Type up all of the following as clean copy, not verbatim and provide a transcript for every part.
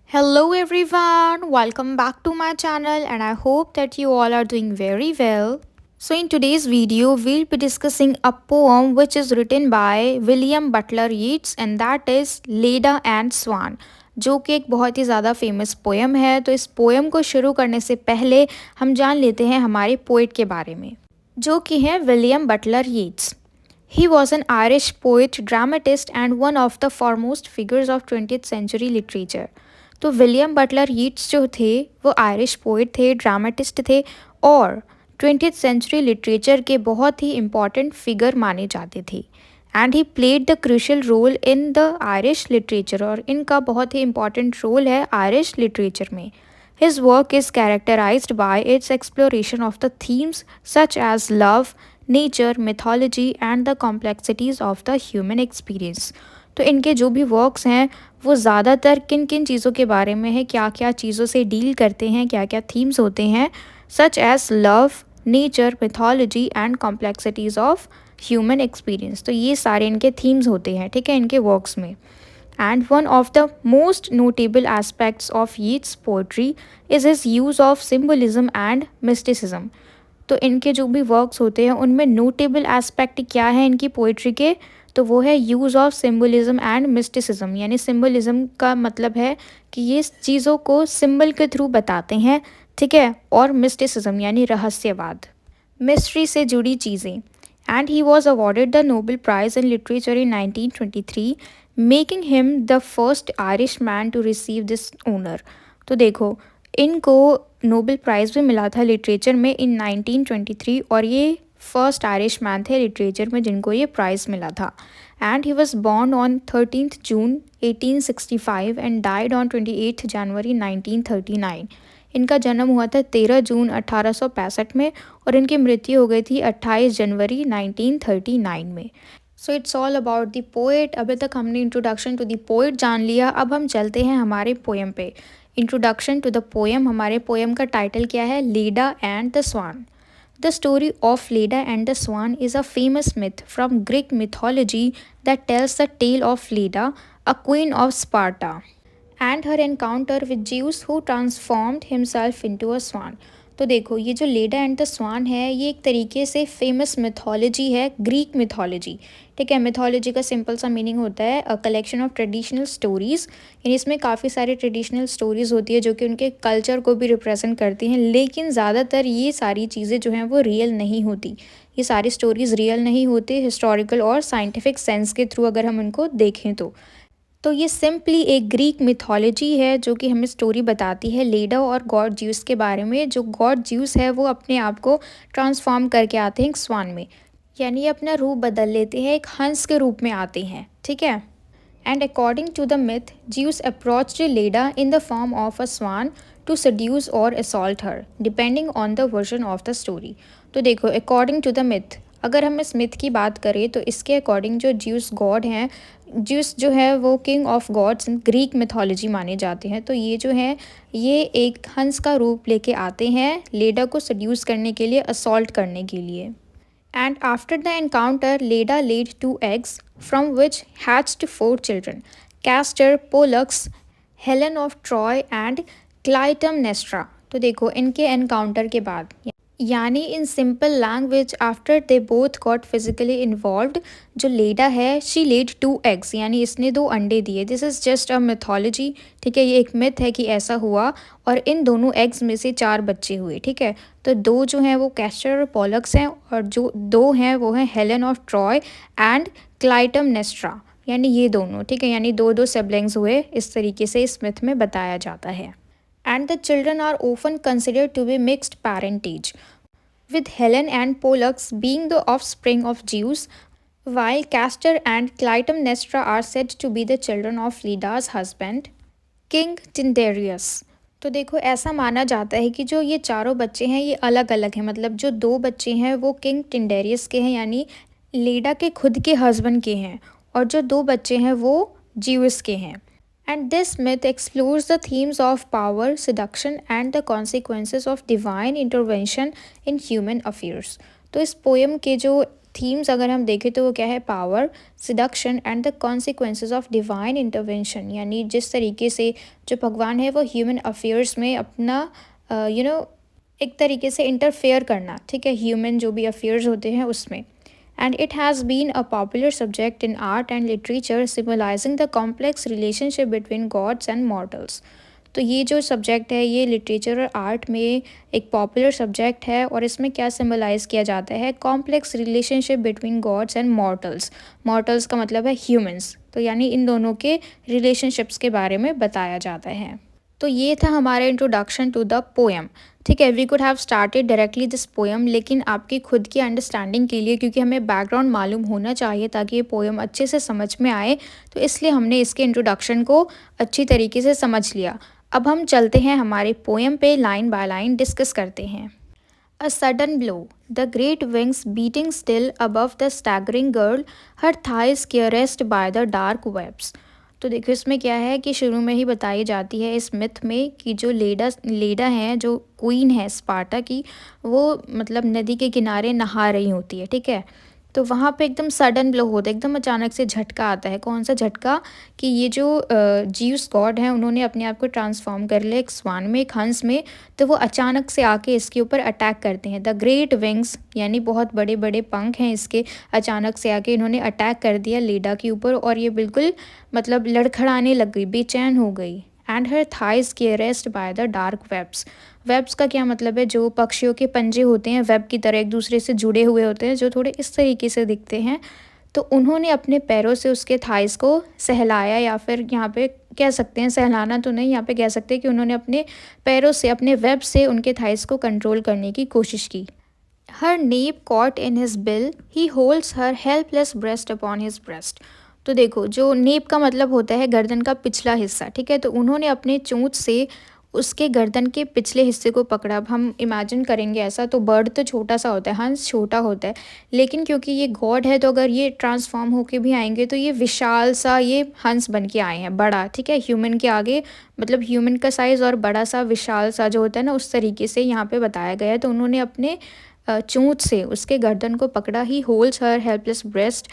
Hello everyone, welcome back to my channel and I hope that you all are doing very well. So in today's video, we'll be discussing a poem which is written by William Butler Yeats and that is Leda and Swan, जो कि एक बहुत ही ज़्यादा famous poem है। तो इस poem को शुरू करने से पहले हम जान लेते हैं हमारे पोइट के बारे में, जो कि हैं William Butler Yeats. He was an Irish poet, dramatist, and one of the foremost figures of 20th century literature. तो विलियम बटलर यीट्स जो थे वो आयरिश पोइट थे, ड्रामेटिस्ट थे और 20th सेंचुरी लिटरेचर के बहुत ही इम्पॉर्टेंट फिगर माने जाते थे। And he played the crucial role in the Irish literature, और इनका बहुत ही इम्पॉर्टेंट रोल है आयरिश लिटरेचर में। His work is characterized by its exploration of the themes such as love, nature, mythology, and the complexities of the human experience. तो इनके जो भी वर्क्स हैं वो ज़्यादातर किन किन चीज़ों के बारे में है, क्या क्या चीज़ों से डील करते हैं, क्या क्या थीम्स होते हैं, such as love, nature, mythology and complexities of human experience. तो ये सारे इनके थीम्स होते हैं, ठीक है, इनके वर्क्स में। And one of the most notable aspects of Yeats' poetry is his use of symbolism and mysticism. तो इनके जो भी वर्क्स होते हैं उनमें नोटेबल एस्पेक्ट क्या है इनकी पोइट्री के, तो वो है use of symbolism and mysticism. यानी सिम्बलिज्म का मतलब है कि ये चीज़ों को सिंबल के थ्रू बताते हैं, ठीक है, और मिस्टिसिज्म यानी रहस्यवाद, मिस्ट्री से जुड़ी चीज़ें। And he was awarded the Nobel prize in literature in 1923, making him the first Irish man to receive this honour. तो देखो, इनको नोबेल प्राइज़ भी मिला था लिटरेचर में इन 1923 और ये फर्स्ट आयरिश मैन थे लिटरेचर में जिनको ये प्राइज़ मिला था। And he was born on 13th June 1865 and died on 28th जनवरी 1939। इनका जन्म हुआ था 13 जून 1865 में और इनकी मृत्यु हो गई थी 28 जनवरी 1939 में। So it's all about the poet. अभी तक हमने इंट्रोडक्शन टू द पोएट जान लिया, अब हम चलते हैं हमारे पोएम पे। इंट्रोडक्शन टू द पोएम, हमारे पोएम का टाइटल क्या है? Leda and the swan. The story of Leda and the Swan is a famous myth from Greek mythology that tells the tale of Leda, a queen of Sparta, and her encounter with Zeus who transformed himself into a swan. तो देखो, ये जो लेडा and the स्वान है ये एक तरीके से famous mythology है, ग्रीक मिथोलॉजी, ठीक है। मिथोलॉजी का सिंपल सा मीनिंग होता है a collection of traditional stories, यानी इसमें काफ़ी सारी ट्रेडिशनल स्टोरीज़ होती है जो कि उनके कल्चर को भी रिप्रेजेंट करती हैं, लेकिन ज़्यादातर ये सारी चीज़ें जो हैं वो रियल नहीं होती। ये सारी स्टोरीज़ रियल नहीं होती हिस्टोरिकल और साइंटिफिक सेंस के थ्रू अगर हम उनको देखें तो ये सिंपली एक ग्रीक मिथोलॉजी है जो कि हमें स्टोरी बताती है लेडा और गॉड ज्यूस के बारे में। जो गॉड ज्यूस है वो अपने आप को ट्रांसफॉर्म करके आते हैं एक स्वान में, यानी अपना रूप बदल लेते हैं, एक हंस के रूप में आते हैं, ठीक है। And according to the myth, Zeus approached Leda in the form of a swan to seduce or assault her, depending on the version of the story. तो देखो, according to the myth, अगर हम इस मिथ की बात करें तो इसके अकॉर्डिंग जो ज्यूस गॉड हैं, ज्यूस जो है वो king of gods Greek mythology माने जाते हैं। तो ये जो है ये एक हंस का रूप लेके आते हैं लेडा को सड्यूस करने के लिए, असॉल्ट करने के लिए। And after the encounter, Leda laid 2 eggs, from which hatched 4 children: Castor, Pollux, Helen of Troy, and Clytemnestra. तो देखो, इनके एनकाउंटर के बाद, यानी in simple language, after they both got physically involved, जो लेडा है शी लेड 2 eggs, यानी इसने 2 अंडे दिए। This is just a mythology, ठीक है, ये एक मिथ है कि ऐसा हुआ और इन दोनों एग्स में से 4 बच्चे हुए, ठीक है। तो 2 जो हैं वो कैस्टर और पॉलक्स हैं और जो 2 हैं वो हैं हेलन ऑफ ट्रॉय एंड क्लाइटमनेस्ट्रा, यानी ये दोनों, ठीक है, यानी 2 सिबलिंग्स हुए, इस तरीके से इस मिथ में बताया जाता है। And the children are often considered to be mixed parentage, with Helen and Pollux being the offspring of Zeus, while Castor and Clytemnestra are said to be the children of Leda's husband, King Tyndareus. तो देखो, ऐसा माना जाता है कि जो ये चारों बच्चे हैं ये अलग अलग हैं, मतलब जो 2 बच्चे हैं वो किंग टिंडेरियस के हैं, यानी लेडा के खुद के हस्बैंड के हैं, और जो 2 बच्चे हैं वो जीवस के हैं। And this myth explores the themes of power, seduction, and the consequences of divine intervention in human affairs. तो इस पोएम के जो थीम्स अगर हम देखें तो वो क्या है, power, seduction and the consequences of divine intervention, यानी जिस तरीके से जो भगवान है वो ह्यूमन अफेयर्स में अपना एक तरीके से इंटरफेयर करना, ठीक है, ह्यूमन जो भी अफेयर्स होते हैं उसमें। And it has been a popular subject in art and literature symbolising the complex relationship between gods and mortals. तो ये जो सब्जेक्ट है ये लिटरेचर और आर्ट में एक पॉपुलर सब्जेक्ट है, और इसमें क्या सिम्बलाइज़ किया जाता है, complex relationship between gods and mortals. Mortals का मतलब है ह्यूमंस, तो यानी इन दोनों के रिलेशनशिप्स के बारे में बताया जाता है। तो ये था हमारा इंट्रोडक्शन टू द पोएम। ठीक है, we could have started directly this poem, लेकिन आपकी खुद की अंडरस्टैंडिंग के लिए, क्योंकि हमें बैकग्राउंड मालूम होना चाहिए ताकि ये पोएम अच्छे से समझ में आए, तो इसलिए हमने इसके इंट्रोडक्शन को अच्छी तरीके से समझ लिया। अब हम चलते हैं हमारे पोएम पे, लाइन बाय लाइन डिस्कस करते हैं। A sudden blow, the great wings beating still above the staggering girl, her thighs caressed by the dark webs। तो देखो इसमें क्या है कि शुरू में ही बताई जाती है इस मिथ में कि जो लेडा हैं, जो क्वीन है स्पार्टा की, वो मतलब नदी के किनारे नहा रही होती है, ठीक है। तो वहाँ पे एकदम सडन ब्लो होता है, एकदम अचानक से झटका आता है। कौन सा झटका, कि ये जो जीउस गॉड हैं उन्होंने अपने आप को ट्रांसफॉर्म कर लिया एक स्वान में, एक हंस में। तो वो अचानक से आके इसके ऊपर अटैक करते हैं। द ग्रेट विंग्स, यानी बहुत बड़े बड़े पंख हैं इसके, अचानक से आके इन्होंने अटैक कर दिया लेडा के ऊपर, और ये बिल्कुल मतलब लड़खड़ाने लग गई, बेचैन हो गई। And her thighs caressed by the dark webs. Webs का क्या मतलब है, जो पक्षियों के पंजे होते हैं वेब की तरह एक दूसरे से जुड़े हुए होते हैं, जो थोड़े इस तरीके से दिखते हैं। तो उन्होंने अपने पैरों से उसके थाइस को सहलाया, या फिर यहाँ पे कह सकते हैं, सहलाना तो नहीं, यहाँ पे कह सकते हैं कि उन्होंने अपने पैरों से, अपने वेब से उनके थाइस को कंट्रोल करने की कोशिश की। Her nape caught in his bill, he holds her helpless breast upon his breast. तो देखो, जो नेप का मतलब होता है गर्दन का पिछला हिस्सा, ठीक है। तो उन्होंने अपने चोंच से उसके गर्दन के पिछले हिस्से को पकड़ा। अब हम इमेजिन करेंगे ऐसा, तो बर्ड तो छोटा सा होता है, हंस छोटा होता है, लेकिन क्योंकि ये गॉड है तो अगर ये ट्रांसफॉर्म होके भी आएंगे तो ये विशाल सा ये हंस बन के आए हैं, बड़ा, ठीक है, ह्यूमन के आगे, मतलब ह्यूमन का साइज़ और बड़ा सा विशाल सा जो होता है ना, उस तरीके से यहाँ पे बताया गया है। तो उन्होंने अपने चोंच से उसके गर्दन को पकड़ा। ही holds her helpless breast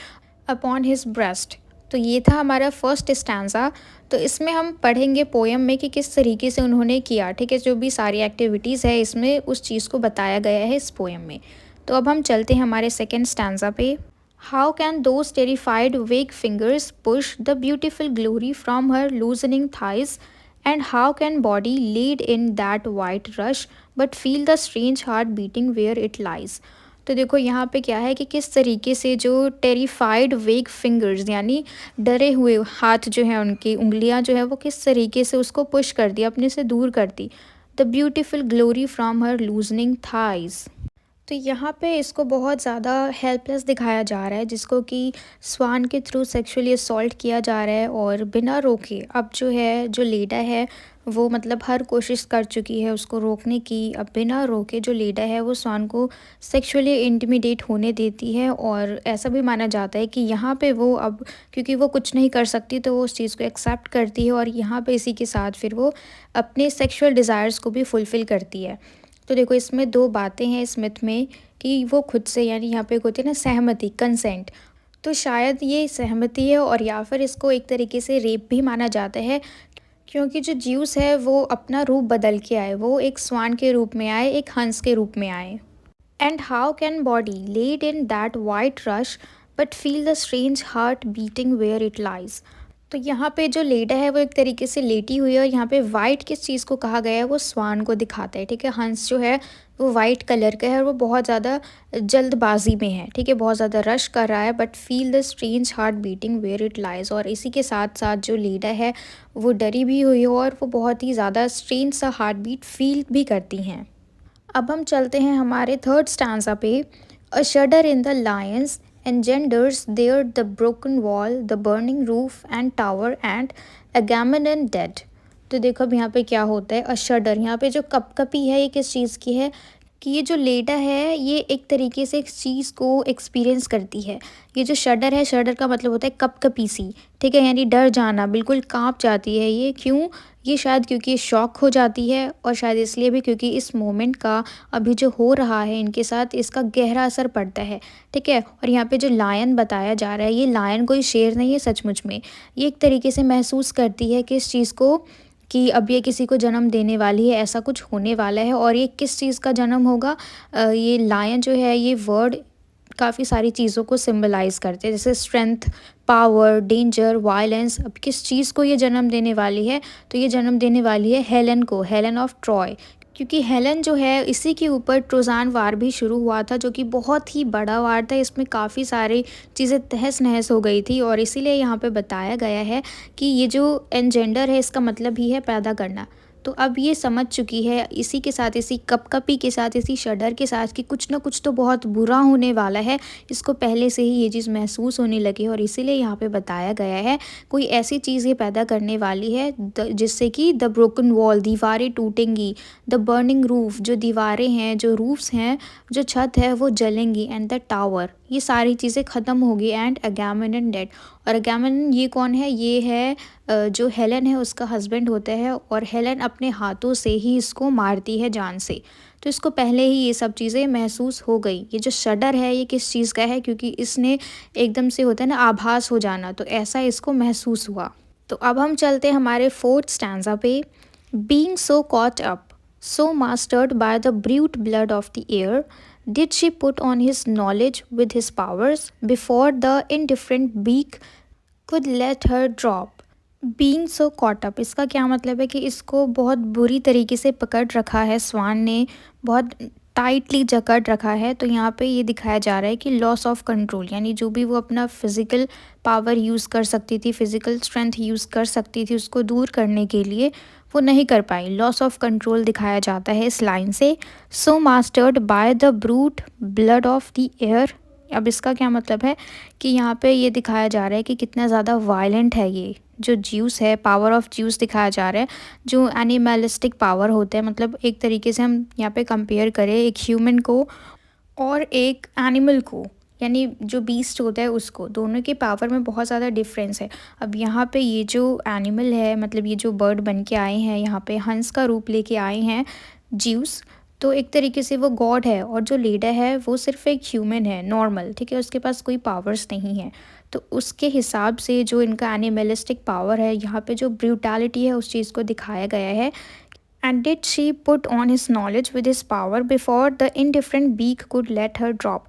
upon his breast. तो ये था हमारा फर्स्ट स्टैंजा। तो इसमें हम पढ़ेंगे पोएम में कि किस तरीके से उन्होंने किया, ठीक है, जो भी सारी एक्टिविटीज़ है इसमें उस चीज़ को बताया गया है इस पोएम में। तो अब हम चलते हैं हमारे सेकेंड स्टैंजा पे। How can those terrified vague fingers push the beautiful glory from her loosening thighs, and how can body lead in that white rush but feel the strange heart beating where it lies. तो देखो यहाँ पे क्या है कि किस तरीके से जो टेरिफाइड वेक फिंगर्स, यानी डरे हुए हाथ जो है, उनकी उंगलियाँ जो है वो किस तरीके से उसको पुश कर दी, अपने से दूर कर दी। The beautiful glory from her loosening thighs. तो यहाँ पे इसको बहुत ज़्यादा हेल्पलेस दिखाया जा रहा है, जिसको कि स्वान के थ्रू सेक्सुअली असॉल्ट किया जा रहा है, और बिना रोके अब जो है, जो लेडा है वो मतलब हर कोशिश कर चुकी है उसको रोकने की। अब बिना रोके जो लेडा है वो स्वान को सेक्सुअली इंटिमिडेट होने देती है, और ऐसा भी माना जाता है कि यहाँ पे वो अब, क्योंकि वो कुछ नहीं कर सकती, तो वो उस चीज़ को एक्सेप्ट करती है, और यहाँ पे इसी के साथ फिर वो अपने सेक्सुअल डिज़ायर्स को भी फुलफ़िल करती है। तो देखो इसमें दो बातें हैं इस मिथ में, कि वो खुद से, यानी यहाँ पे होती है ना सहमति, कंसेंट, तो शायद ये सहमति है, और या फिर इसको एक तरीके से रेप भी माना जाता है, क्योंकि जो ज्यूस है वो अपना रूप बदल के आए, वो एक स्वान के रूप में आए, एक हंस के रूप में आए। And how can body laid in that white rush but feel the strange heart beating where it lies. तो यहाँ पे जो लेडा है वो एक तरीके से लेटी हुई है, और यहाँ पे वाइट किस चीज़ को कहा गया है, वो स्वान को दिखाता है, ठीक है। हंस जो है वो वाइट कलर का है, और वो बहुत ज़्यादा जल्दबाजी में है, ठीक है, बहुत ज़्यादा रश कर रहा है। But feel the strange heart beating where it lies, और इसी के साथ साथ जो लेडा है वो डरी भी हुई है, और वो बहुत ही ज़्यादा स्ट्रेंज सा हार्ट बीट फील भी करती हैं। अब हम चलते हैं हमारे थर्ड स्टैंजा पे। A shudder in the loins engenders there the broken wall, the burning roof and tower and Agamemnon dead। तो देखो अब यहाँ पे क्या होता है, अ शडर, यहाँ पे जो कपकपी है ये किस चीज़ की है, कि ये जो लेडा है ये एक तरीके से इस चीज़ को एक्सपीरियंस करती है। ये जो शडर है, शडर का मतलब होता है कँपकपी सी, ठीक है? यानी डर जाना, बिल्कुल काँप जाती है ये। क्यों? ये शायद क्योंकि शॉक हो जाती है और शायद इसलिए भी क्योंकि इस मोमेंट का अभी जो हो रहा है इनके साथ इसका गहरा असर पड़ता है, ठीक है? और यहाँ पे जो लायन बताया जा रहा है, ये लायन कोई शेर नहीं है सचमुच में। ये एक तरीके से महसूस करती है कि इस चीज़ को कि अब ये किसी को जन्म देने वाली है, ऐसा कुछ होने वाला है। और ये किस चीज़ का जन्म होगा? ये लायन जो है ये वर्ड काफ़ी सारी चीज़ों को सिंबलाइज़ करते हैं, जैसे स्ट्रेंथ, पावर, डेंजर, वायलेंस। अब किस चीज़ को ये जन्म देने वाली है? तो ये जन्म देने वाली है हेलेन को, हेलेन ऑफ ट्रॉय। क्योंकि हेलेन जो है इसी के ऊपर ट्रोजान वार भी शुरू हुआ था, जो कि बहुत ही बड़ा वार था। इसमें काफ़ी सारी चीज़ें तहस-नहस हो गई थी और इसीलिए यहाँ पे बताया गया है कि ये जो एनजेंडर है इसका मतलब ही है पैदा करना। तो अब ये समझ चुकी है इसी के साथ, इसी कँपकपी के साथ, इसी शडर के साथ कि कुछ ना कुछ तो बहुत बुरा होने वाला है। इसको पहले से ही ये चीज़ महसूस होने लगी और इसीलिए यहाँ पे बताया गया है कोई ऐसी चीज़ ये पैदा करने वाली है जिससे कि द ब्रोकन वॉल, दीवारें टूटेंगी, द बर्निंग रूफ, जो दीवारें हैं, जो रूफ्स हैं, जो छत है वो जलेंगी, एंड द टावर, ये सारी चीज़ें ख़त्म होगी, एंड अगैमेम्नन डेड। और अगैमेम्नन ये कौन है? ये है जो हेलेन है उसका हस्बैंड होता है और हेलेन अपने हाथों से ही इसको मारती है जान से। तो इसको पहले ही ये सब चीज़ें महसूस हो गई। ये जो शडर है ये किस चीज़ का है? क्योंकि इसने एकदम से होता है ना आभास हो जाना, तो ऐसा इसको महसूस हुआ। तो अब हम चलते हैं हमारे फोर्थ स्टैंजा पे। Being so caught up, so mastered by the brute blood of the air, did she put on his knowledge with his powers before the indifferent beak could let her drop? Being so caught up, इसका क्या मतलब है कि इसको बहुत बुरी तरीके से पकड़ रखा है स्वान ने, बहुत टाइटली जकड़ रखा है। तो यहाँ पे ये दिखाया जा रहा है कि लॉस ऑफ कंट्रोल, यानी जो भी वो अपना फिज़िकल पावर यूज़ कर सकती थी, फिज़िकल स्ट्रेंथ यूज़ कर सकती थी उसको दूर करने के लिए, वो नहीं कर पाई। लॉस ऑफ कंट्रोल दिखाया जाता है इस लाइन से। So mastered by the brute blood of the air, अब इसका क्या मतलब है कि यहाँ पे ये दिखाया जा रहा है कि कितना ज़्यादा वायलेंट है ये जो ज्यूस है, पावर ऑफ ज्यूस दिखाया जा रहा है, जो एनिमलिस्टिक पावर होते हैं। मतलब एक तरीके से हम यहाँ पे कंपेयर करें एक ह्यूमन को और एक एनिमल को, यानी जो बीस्ट होता है उसको, दोनों के पावर में बहुत ज़्यादा डिफरेंस है। अब यहाँ पे ये जो एनिमल है, मतलब ये जो बर्ड बन के आए हैं, यहाँ पे हंस का रूप लेके आए हैं ज्यूस, तो एक तरीके से वो गॉड है और जो लीडर है वो सिर्फ एक ह्यूमन है, नॉर्मल, ठीक है? उसके पास कोई पावर्स नहीं है। तो उसके हिसाब से जो इनका एनिमलिस्टिक पावर है, यहाँ पे जो ब्रूटैलिटी है उस चीज़ को दिखाया गया है। And did she put on his knowledge with his power before the indifferent beak could let her drop.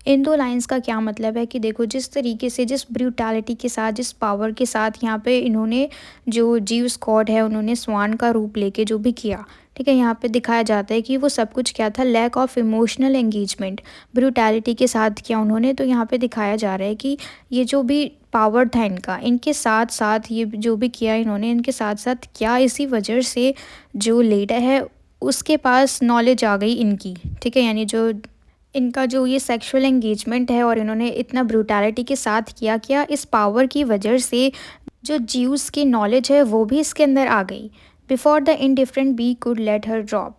इन दो लाइंस का क्या मतलब है कि देखो जिस तरीके से, जिस ब्रूटैलिटी के साथ, जिस पावर के साथ यहाँ पे इन्होंने जो जीवस गॉड है उन्होंने स्वान का रूप लेके जो भी किया, ठीक है? यहाँ पे दिखाया जाता है कि वो सब कुछ क्या था? Lack of emotional engagement, brutality के साथ किया उन्होंने। तो यहाँ पे दिखाया जा रहा है कि ये जो भी पावर था इनका, इनके साथ साथ ये जो भी किया इन्होंने, इनके साथ साथ क्या, इसी वजह से जो लीडर है उसके पास नॉलेज आ गई इनकी, ठीक है? यानी जो इनका जो ये सेक्सुअल एंगेजमेंट है और इन्होंने इतना ब्रूटैलिटी के साथ किया, क्या इस पावर की वजह से जो ज्यूस की नॉलेज है वो भी इसके अंदर आ गई। Before the indifferent beak could let her drop,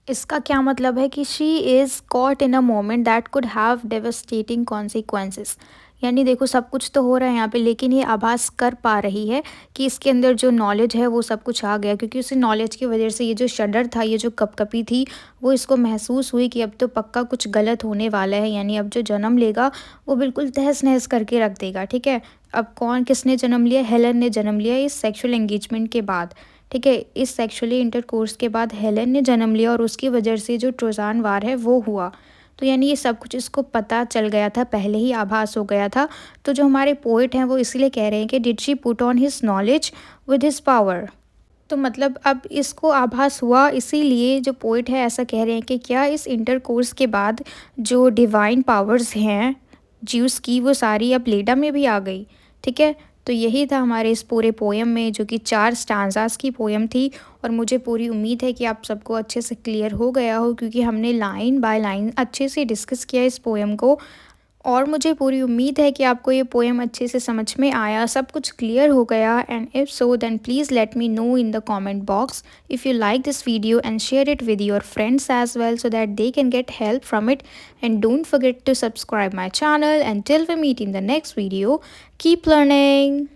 इसका क्या मतलब है कि she is caught in a moment that could have devastating consequences. यानी देखो सब कुछ तो हो रहा है यहाँ पे, लेकिन ये आभास कर पा रही है कि इसके अंदर जो नॉलेज है वो सब कुछ आ गया, क्योंकि उसी नॉलेज की वजह से ये जो शडर था, ये जो कपकपी थी, वो इसको महसूस हुई कि अब तो पक्का कुछ गलत होने वाला है। यानी अब जो जन्म लेगा वो बिल्कुल तहस नहस करके रख देगा, ठीक है? अब कौन, किसने जन्म लिया? हेलन ने जन्म लिया इस सेक्शुअल एंगेजमेंट के बाद, ठीक है? इस सेक्सुअली इंटरकोर्स के बाद हेलेन ने जन्म लिया और उसकी वजह से जो ट्रोजान वार है वो हुआ। तो यानी ये सब कुछ इसको पता चल गया था, पहले ही आभास हो गया था। तो जो हमारे पोइट हैं वो इसीलिए कह रहे हैं कि did she put on his knowledge with his power. तो मतलब अब इसको आभास हुआ, इसीलिए जो पोइट है ऐसा कह रहे हैं कि क्या इस इंटरकोर्स के बाद जो डिवाइन पावर्स हैं ज्यूस की, वो सारी अब लेडा में भी आ गई, ठीक है? तो यही था हमारे इस पूरे पोएम में, जो कि 4 स्टांजास की पोएम थी। और मुझे पूरी उम्मीद है कि आप सबको अच्छे से क्लियर हो गया हो, क्योंकि हमने लाइन बाय लाइन अच्छे से डिस्कस किया इस पोएम को। और मुझे पूरी उम्मीद है कि आपको ये पोएम अच्छे से समझ में आया, सब कुछ क्लियर हो गया। And if so then please let me know in the comment box if you like this video and share it with your friends as well so that they can get help from it. And don't forget to subscribe my channel. Until we meet in the next video, keep learning.